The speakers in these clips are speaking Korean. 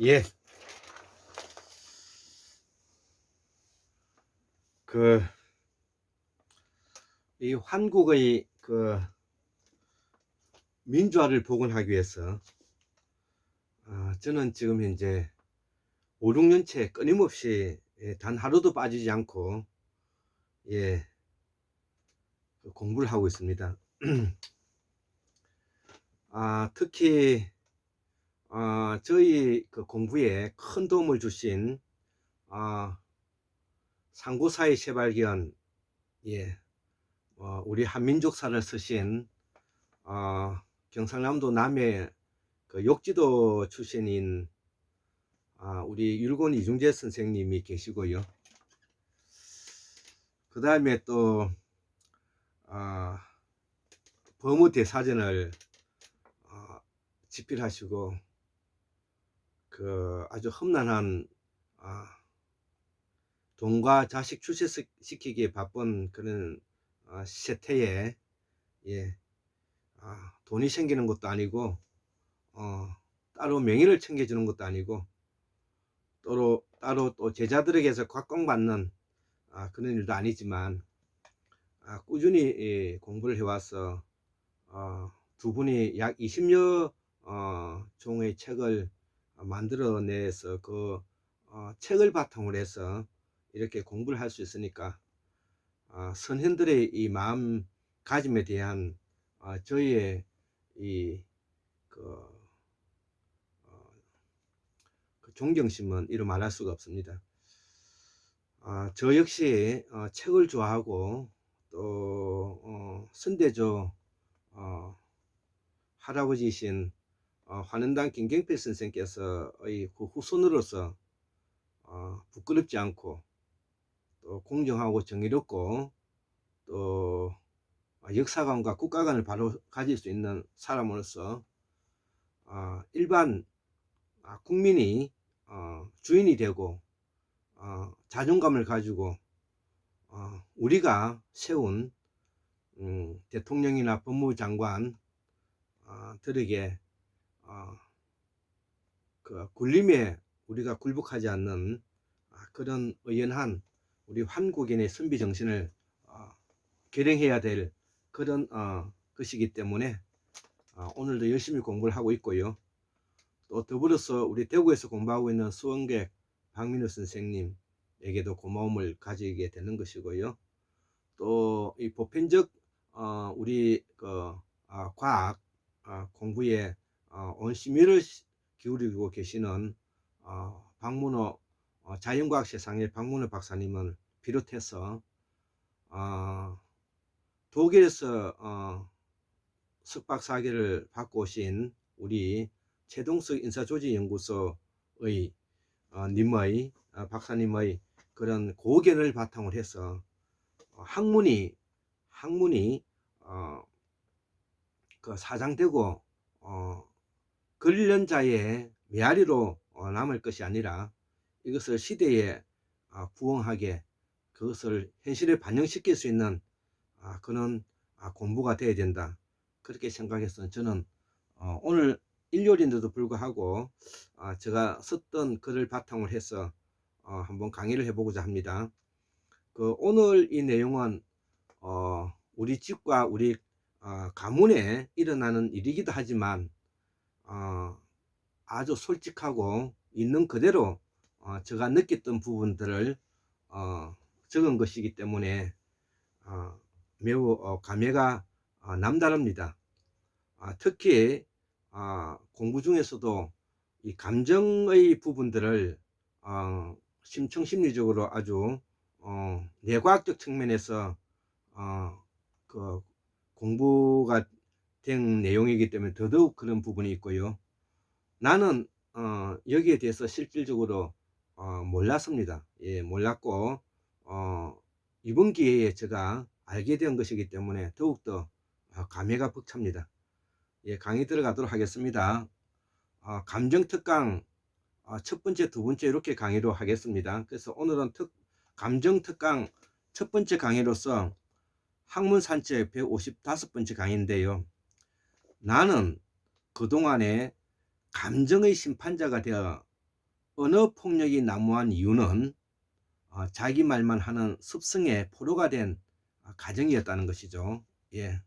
예, 그, 이 한국의 민주화를 복원하기 위해서, 저는 지금 현재 5, 6년째 끊임없이 단 하루도 빠지지 않고, 예, 공부를 하고 있습니다. 특히, 저희 공부에 큰 도움을 주신, 상고사의 새발견, 예, 우리 한민족사를 쓰신, 경상남도 남해 욕지도 출신인 우리 율곤 이중재 선생님이 계시고요. 그 다음에 또 범우 대사전을 집필하시고 아주 험난한 돈과 자식 출세시키기에 바쁜 그런 세태에, 예, 돈이 생기는 것도 아니고 따로 명예를 챙겨주는 것도 아니고 따로 또 제자들에게서 곽광받는 그런 일도 아니지만 꾸준히 공부를 해와서 두 분이 약 20여 종의 책을 만들어내서 책을 바탕으로 해서 이렇게 공부를 할 수 있으니까 선현들의 이 마음가짐에 대한 저희의 그 존경심은 이루 말할 수가 없습니다. 저 역시 책을 좋아하고 또 선대조 할아버지이신 환은당 김경필 선생께서의 그 후손으로서 부끄럽지 않고 또 공정하고 정의롭고 또 역사관과 국가관을 바로 가질 수 있는 사람으로서 일반 국민이 주인이 되고 자존감을 가지고 우리가 세운 대통령이나 법무장관 들에게 그 군림에 우리가 굴복하지 않는 그런 의연한 우리 한국인의 선비 정신을 결행해야 될 그런 것이기 때문에 오늘도 열심히 공부를 하고 있고요. 또 더불어서 우리 대구에서 공부하고 있는 수원객 박민우 선생님에게도 고마움을 가지게 되는 것이고요. 또 이 보편적 우리 과학 공부에 온 심혈을 기울이고 계시는 박문호 자연과학 세상의 박문호 박사님을 비롯해서 독일에서 석박사학위를 받고 오신 우리 최동석 인사조직연구소의 박사님의 그런 고견을 바탕으로 해서 학문이 그 사장되고 근련자의 메아리로 남을 것이 아니라 이것을 시대에 부응하게 그것을 현실에 반영시킬 수 있는 그런 공부가 되어야 된다, 그렇게 생각해서 저는 오늘 일요일인데도 불구하고 제가 썼던 글을 바탕으로 해서 한번 강의를 해보고자 합니다. 오늘 이 내용은 우리 집과 우리 가문에 일어나는 일이기도 하지만 아주 솔직하고 있는 그대로 제가 느꼈던 부분들을 적은 것이기 때문에 매우 감회가 남다릅니다. 특히 공부 중에서도 이 감정의 부분들을 심층심리적으로 아주 뇌과학적 측면에서 그 공부가 된 내용이기 때문에 더더욱 그런 부분이 있고요. 나는 여기에 대해서 실질적으로 몰랐습니다. 예, 몰랐고 이번 기회에 제가 알게 된 것이기 때문에 더욱더 감회가 벅찹니다. 예, 강의 들어가도록 하겠습니다. 감정특강 첫 번째, 두 번째 이렇게 강의로 하겠습니다. 그래서 오늘은 감정특강 첫 번째 강의로서 학문산책 155번째 강의인데요. 나는 그동안에 감정의 심판자가 되어 언어 폭력이 난무한 이유는 자기 말만 하는 습성의 포로가 된 가정이었다는 것이죠. 예,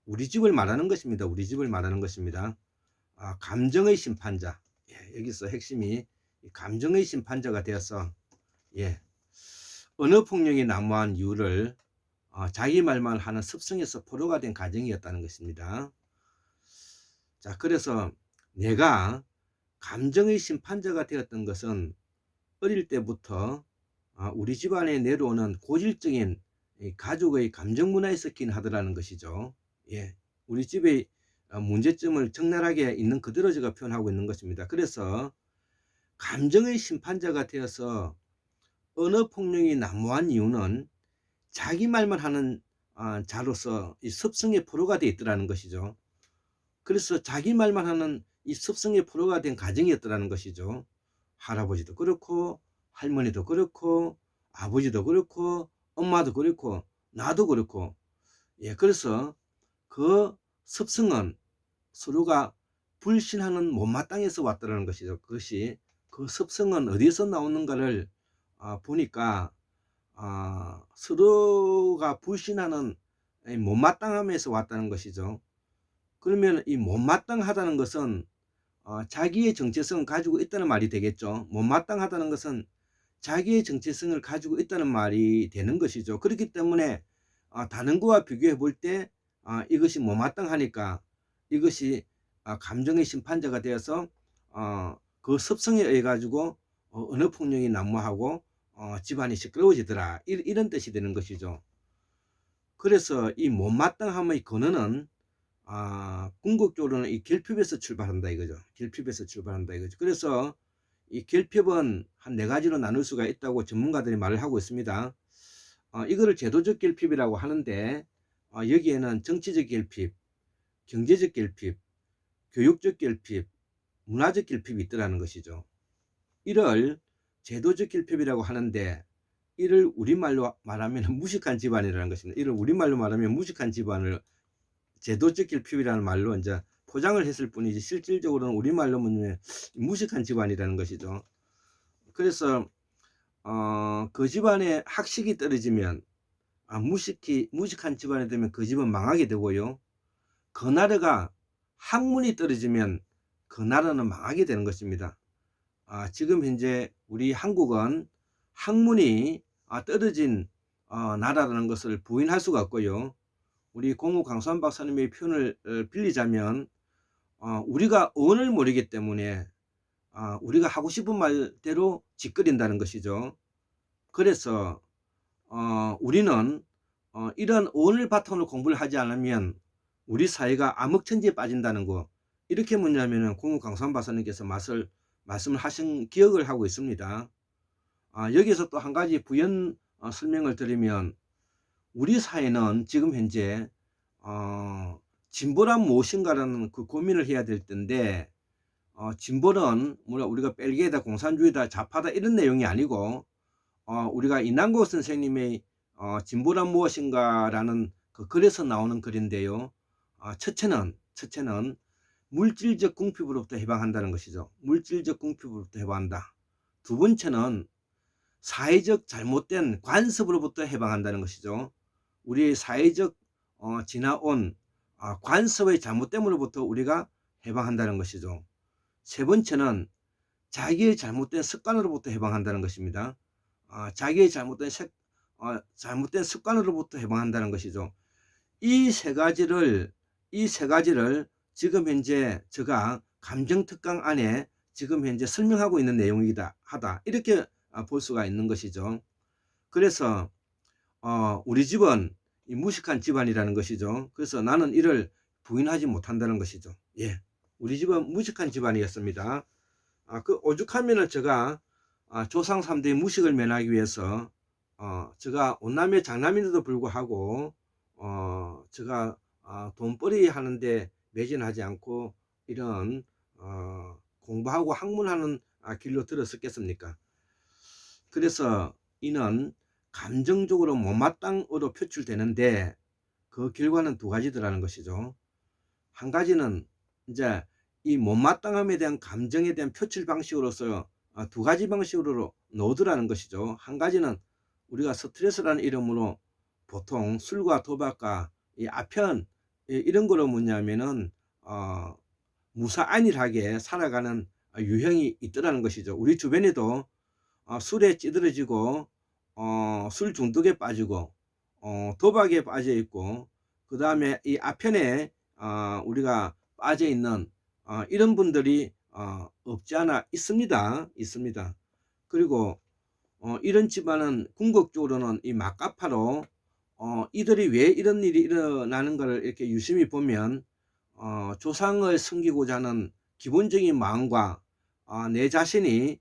우리 집을 말하는 것입니다. 우리 집을 말하는 것입니다. 감정의 심판자. 예, 여기서 핵심이 감정의 심판자가 되어서 예, 언어 폭력이 난무한 이유를 자기 말만 하는 습성에서 포로가 된 가정이었다는 것입니다. 자, 그래서 내가 감정의 심판자가 되었던 것은 어릴 때부터 우리 집안에 내려오는 고질적인 가족의 감정 문화에 섞인 하더라는 것이죠. 예, 우리 집의 문제점을 적나라하게 있는 그대로 제가 표현하고 있는 것입니다. 그래서 감정의 심판자가 되어서 언어 폭력이 난무한 이유는 자기 말만 하는 자로서 이 습성의 포로가 되어 있더라는 것이죠. 그래서 자기 말만 하는 이 습성의 포로가 된 가정이었더라는 것이죠. 할아버지도 그렇고 할머니도 그렇고 아버지도 그렇고 엄마도 그렇고 나도 그렇고 예, 그래서 그 습성은 서로가 불신하는 못마땅해서 왔더라는 것이죠. 그것이 그 습성은 어디서 나오는가를 보니까 서로가 불신하는 못마땅함에서 왔다는 것이죠. 그러면 이 못마땅하다는 것은 자기의 정체성을 가지고 있다는 말이 되겠죠. 못마땅하다는 것은 자기의 정체성을 가지고 있다는 말이 되는 것이죠. 그렇기 때문에 다른 거와 비교해 볼 때 이것이 못마땅하니까 이것이 감정의 심판자가 되어서 그 습성에 의해 가지고 언어 폭력이 난무하고 집안이 시끄러워지더라, 이런 뜻이 되는 것이죠. 그래서 이 못마땅함의 근원은 궁극적으로는 이 결핍에서 출발한다 이거죠. 결핍에서 출발한다 이거죠. 그래서 이 결핍은 한 4가지로 나눌 수가 있다고 전문가들이 말을 하고 있습니다. 이거를 제도적 결핍이라고 하는데 여기에는 정치적 결핍, 경제적 결핍, 교육적 결핍, 문화적 결핍이 있더라는 것이죠. 이를 제도적 결핍이라고 하는데 이를 우리말로 말하면 무식한 집안이라는 것입니다. 이를 우리말로 말하면 무식한 집안을 제도적 결핍이라는 말로 이제 포장을 했을 뿐이지 실질적으로는 우리말로 보면 무식한 집안이라는 것이죠. 그래서 그 집안의 학식이 떨어지면 무식한 집안이 되면 그 집은 망하게 되고요. 그 나라가 학문이 떨어지면 그 나라는 망하게 되는 것입니다. 지금 현재 우리 한국은 학문이 떨어진 나라라는 것을 부인할 수가 없고요. 우리 공우 강수환 박사님의 표현을 빌리자면 우리가 언어를 모르기 때문에 우리가 하고 싶은 말대로 짓거린다는 것이죠. 그래서 우리는 이런 언어를 바탕으로 공부를 하지 않으면 우리 사회가 암흑천지에 빠진다는 거, 이렇게 뭐냐면은 공우 강수환 박사님께서 말씀을 하신 기억을 하고 있습니다. 여기서 또 한 가지 부연 설명을 드리면 우리 사회는 지금 현재 진보란 무엇인가라는 그 고민을 해야 될 텐데 진보는 우리가 벨기에다, 공산주의다, 좌파다 이런 내용이 아니고 우리가 이난구 선생님의 진보란 무엇인가라는 그 글에서 나오는 글인데요. 첫째는 물질적 궁핍으로부터 해방한다는 것이죠. 물질적 궁핍으로부터 해방한다. 두 번째는 사회적 잘못된 관습으로부터 해방한다는 것이죠. 우리의 사회적 지나온 관습의 잘못됨으로부터 우리가 해방한다는 것이죠. 세 번째는 자기의 잘못된 습관으로부터 해방한다는 것입니다. 자기의 잘못된 습관으로부터 해방한다는 것이죠. 이 세 가지를 지금 현재 제가 감정특강 안에 지금 현재 설명하고 있는 내용이다 하다, 이렇게 볼 수가 있는 것이죠. 그래서 우리 집은 무식한 집안이라는 것이죠. 그래서 나는 이를 부인하지 못한다는 것이죠. 예, 우리 집은 무식한 집안이었습니다. 그 오죽하면은 제가 조상 3대의 무식을 면하기 위해서 제가 온남의 장남인데도 불구하고 제가 돈벌이 하는데 매진하지 않고 이런 공부하고 학문하는 길로 들었었겠습니까? 그래서 이는 감정적으로 못마땅으로 표출되는데 그 결과는 두 가지더라는 것이죠. 한 가지는 이제 이 못마땅함에 대한 감정에 대한 표출 방식으로서 두 가지 방식으로 나오더라는 것이죠. 한 가지는 우리가 스트레스라는 이름으로 보통 술과 도박과 이 아편 이런 거로 뭐냐면은 무사안일하게 살아가는 유형이 있더라는 것이죠. 우리 주변에도 술에 찌들어지고 술 중독에 빠지고 도박에 빠져 있고 그 다음에 이 아편에 우리가 빠져 있는 이런 분들이 없지 않아 있습니다. 있습니다. 그리고 이런 집안은 궁극적으로는 이 막가파로 이들이 왜 이런 일이 일어나는 것을 이렇게 유심히 보면 조상을 섬기고자 하는 기본적인 마음과 내 자신이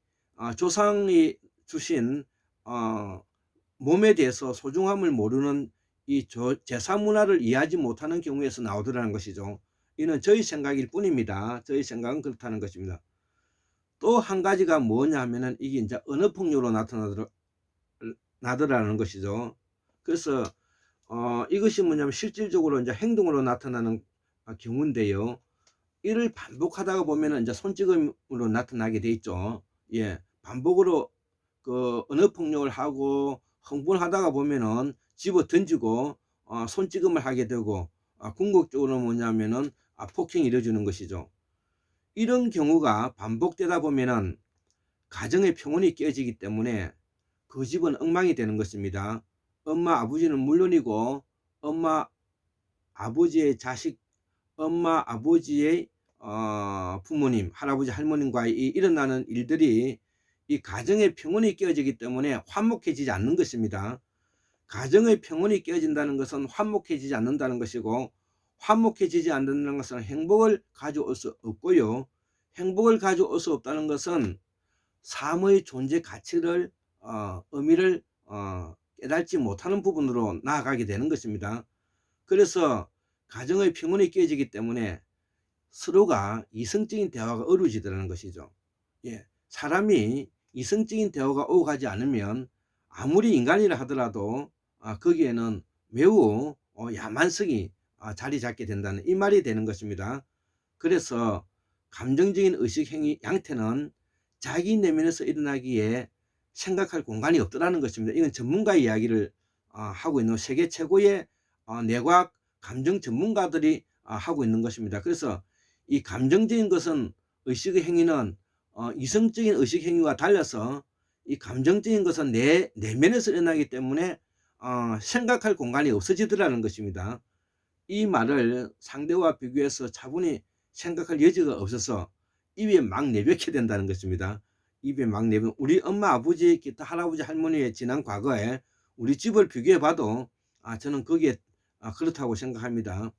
조상이 주신 몸에 대해서 소중함을 모르는 이 제사 문화를 이해하지 못하는 경우에서 나오더라는 것이죠. 이는 저희 생각일 뿐입니다. 저희 생각은 그렇다는 것입니다. 또 한 가지가 뭐냐 하면은 이게 이제 언어폭력으로 나더라는 것이죠. 그래서 이것이 뭐냐면 실질적으로 이제 행동으로 나타나는 경우인데요. 이를 반복하다가 보면은 이제 손찌검으로 나타나게 돼 있죠. 예, 반복으로 그 언어폭력을 하고 흥분하다가 보면은 집어 던지고 손찌검을 하게 되고 궁극적으로 뭐냐면은 폭행이 이루어지는 것이죠. 이런 경우가 반복되다 보면은 가정의 평온이 깨지기 때문에 그 집은 엉망이 되는 것입니다. 엄마 아버지는 물론이고 엄마 아버지의 자식, 엄마 아버지의 부모님, 할아버지 할머님과의 일어나는 일들이 이 가정의 평온이 깨어지기 때문에 화목해지지 않는 것입니다. 가정의 평온이 깨어진다는 것은 화목해지지 않는다는 것이고, 화목해지지 않는다는 것은 행복을 가져올 수 없고요. 행복을 가져올 수 없다는 것은 삶의 존재 가치를 의미를 깨닫지 못하는 부분으로 나아가게 되는 것입니다. 그래서 가정의 평온이 깨지기 때문에 서로가 이성적인 대화가 어려워지더라는 것이죠. 예, 사람이 이성적인 대화가 오가지 않으면 아무리 인간이라 하더라도 거기에는 매우 야만성이 자리 잡게 된다는 이 말이 되는 것입니다. 그래서 감정적인 의식행위 양태는 자기 내면에서 일어나기에 생각할 공간이 없더라는 것입니다. 이건 전문가의 이야기를 하고 있는 세계 최고의 뇌과학 감정 전문가들이 하고 있는 것입니다. 그래서 이 감정적인 것은 의식의 행위는 이성적인 의식 행위와 달라서 이 감정적인 것은 내 내면에서 일어나기 때문에 생각할 공간이 없어지더라는 것입니다. 이 말을 상대와 비교해서 차분히 생각할 여지가 없어서 입에 막 내뱉게 된다는 것입니다. 입에 막 내뱉. 우리 엄마 아버지 기타 할아버지 할머니의 지난 과거에 우리 집을 비교해 봐도 저는 거기에 그렇다고 생각합니다.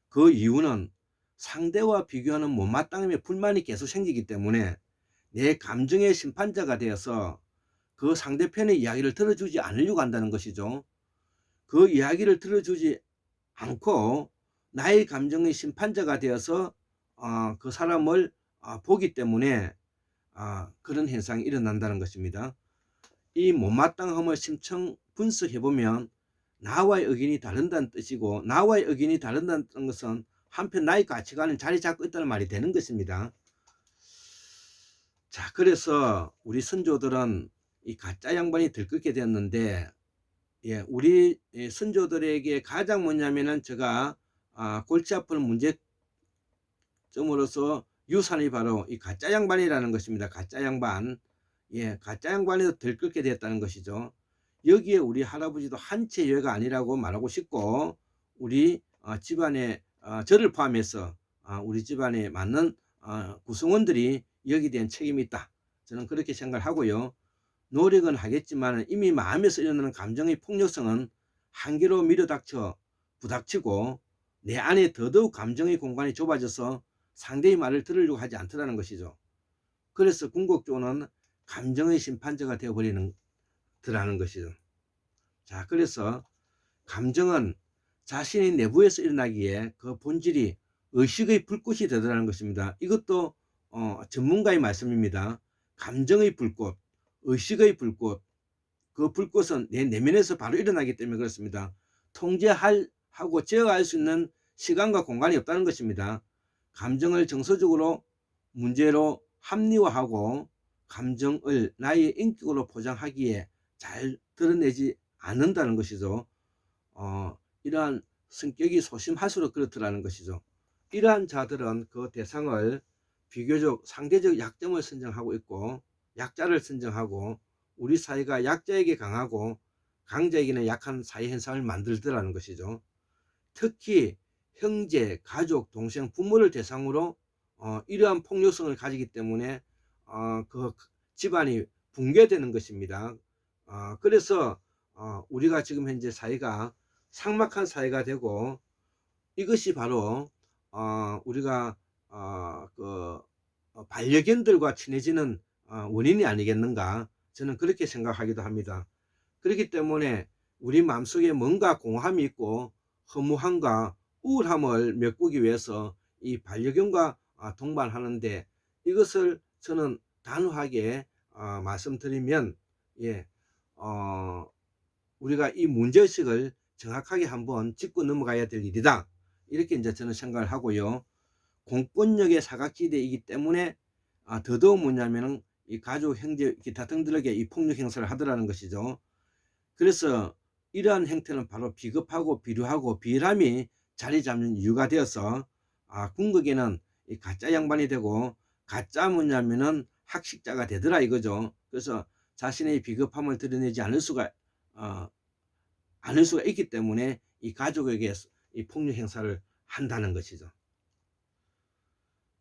그 이유는 상대와 비교하는 못마땅함에 불만이 계속 생기기 때문에 내 감정의 심판자가 되어서 그 상대편의 이야기를 들어주지 않으려고 한다는 것이죠. 그 이야기를 들어주지 않고 나의 감정의 심판자가 되어서 그 사람을 보기 때문에 그런 현상이 일어난다는 것입니다. 이 못마땅함을 심층 분석해 보면 나와의 의견이 다른다는 뜻이고, 나와의 의견이 다른다는 것은 한편 나의 가치관은 자리 잡고 있다는 말이 되는 것입니다. 자, 그래서 우리 선조들은 이 가짜 양반이 들끓게 되었는데, 예, 우리 선조들에게 가장 뭐냐면은 제가 골치 아픈 문제점으로서 유산이 바로 이 가짜 양반이라는 것입니다. 가짜 양반. 예, 가짜 양반에서 들끓게 되었다는 것이죠. 여기에 우리 할아버지도 한치 예외가 아니라고 말하고 싶고, 우리 집안에 저를 포함해서 우리 집안에 맞는 구성원들이 여기에 대한 책임이 있다. 저는 그렇게 생각을 하고요. 노력은 하겠지만 이미 마음에서 일어나는 감정의 폭력성은 한계로 밀어닥쳐 부닥치고 내 안에 더더욱 감정의 공간이 좁아져서 상대의 말을 들으려고 하지 않더라는 것이죠. 그래서 궁극적으로는 감정의 심판자가 되어버리는 더라는 것이죠. 자, 그래서 감정은 자신의 내부에서 일어나기에 그 본질이 의식의 불꽃이 되더라는 것입니다. 이것도 전문가의 말씀입니다. 감정의 불꽃, 의식의 불꽃, 그 불꽃은 내 내면에서 바로 일어나기 때문에 그렇습니다. 통제하고 제어할 수 있는 시간과 공간이 없다는 것입니다. 감정을 정서적으로 문제로 합리화하고 감정을 나의 인격으로 포장하기에 잘 드러내지 않는다는 것이죠. 이러한 성격이 소심할수록 그렇더라는 것이죠. 이러한 자들은 그 대상을 비교적 상대적 약점을 선정하고 있고 약자를 선정하고 우리 사회가 약자에게 강하고 강자에게는 약한 사회 현상을 만들더라는 것이죠. 특히 형제, 가족, 동생, 부모를 대상으로 이러한 폭력성을 가지기 때문에 그 집안이 붕괴되는 것입니다. 그래서 우리가 지금 현재 사회가 삭막한 사회가 되고 이것이 바로 우리가 그 반려견들과 친해지는 원인이 아니겠는가, 저는 그렇게 생각하기도 합니다. 그렇기 때문에 우리 마음속에 뭔가 공허함이 있고 허무함과 우울함을 메꾸기 위해서 이 반려견과 동반하는데, 이것을 저는 단호하게 말씀드리면, 예, 우리가 이 문제의식을 정확하게 한번 짚고 넘어가야 될 일이다, 이렇게 이제 저는 생각을 하고요. 공권력의 사각지대이기 때문에 더더욱 뭐냐면은 이 가족, 형제, 기타 등들에게 이 폭력 행사를 하더라는 것이죠. 그래서 이러한 행태는 바로 비겁하고 비루하고 비열함이 자리 잡는 이유가 되어서 궁극에는 이 가짜 양반이 되고 가짜 뭐냐면은 학식자가 되더라 이거죠. 그래서 자신의 비겁함을 드러내지 않을 수가 있기 때문에 이 가족에게 이 폭력 행사를 한다는 것이죠.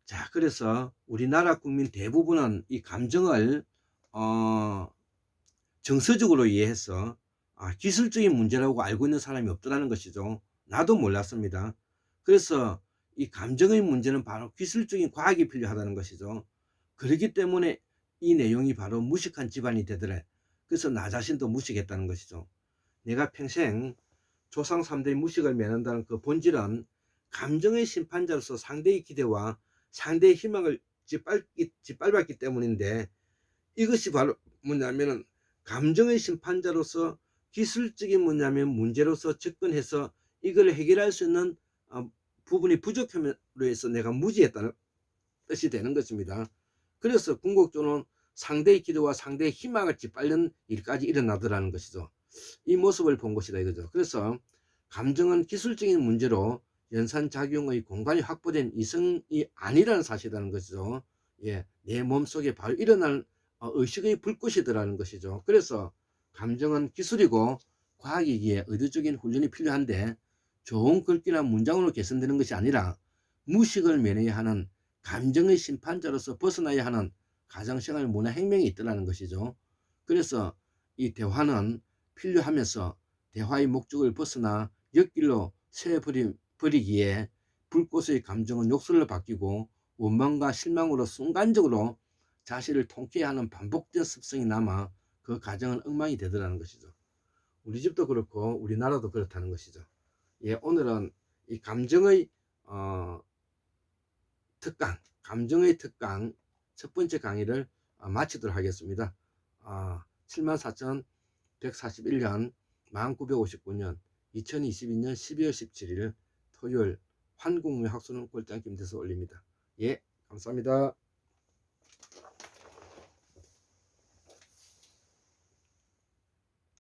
자, 그래서 우리나라 국민 대부분은 이 감정을 정서적으로 이해해서 기술적인 문제라고 알고 있는 사람이 없더라는 것이죠. 나도 몰랐습니다. 그래서 이 감정의 문제는 바로 기술적인 과학이 필요하다는 것이죠. 그렇기 때문에 이 내용이 바로 무식한 집안이 되더래. 그래서 나 자신도 무식했다는 것이죠. 내가 평생 조상 3대의 무식을 면한다는 그 본질은 감정의 심판자로서 상대의 기대와 상대의 희망을 짓밟았기 때문인데, 이것이 바로 뭐냐면은 감정의 심판자로서 기술적인 뭐냐면 문제로서 접근해서 이걸 해결할 수 있는 부분이 부족함으로 해서 내가 무지했다는 뜻이 되는 것입니다. 그래서 궁극적으로는 상대의 기도와 상대의 희망을 짓밟는 일까지 일어나더라는 것이죠. 이 모습을 본 것이다 이거죠. 그래서 감정은 기술적인 문제로 연산작용의 공간이 확보된 이성이 아니라는 사실이라는 것이죠. 예, 내 몸속에 바로 일어날 의식의 불꽃이더라는 것이죠. 그래서 감정은 기술이고 과학이기에 의도적인 훈련이 필요한데, 좋은 글귀나 문장으로 개선되는 것이 아니라 무식을 면해야 하는 감정의 심판자로서 벗어나야 하는 가정생활 문화혁명이 있더라는 것이죠. 그래서 이 대화는 필요하면서 대화의 목적을 벗어나 옆길로 새버리기에 불꽃의 감정은 욕설로 바뀌고 원망과 실망으로 순간적으로 자신을 통쾌해 하는 반복된 습성이 남아 그 가정은 엉망이 되더라는 것이죠. 우리 집도 그렇고 우리나라도 그렇다는 것이죠. 예, 오늘은 이 감정의 특강 첫 번째 강의를 마치도록 하겠습니다. 74,141년 1959년 2022년 12월 17일 토요일 환국무학수능 꼴짱 김대수 올립니다. 예, 감사합니다.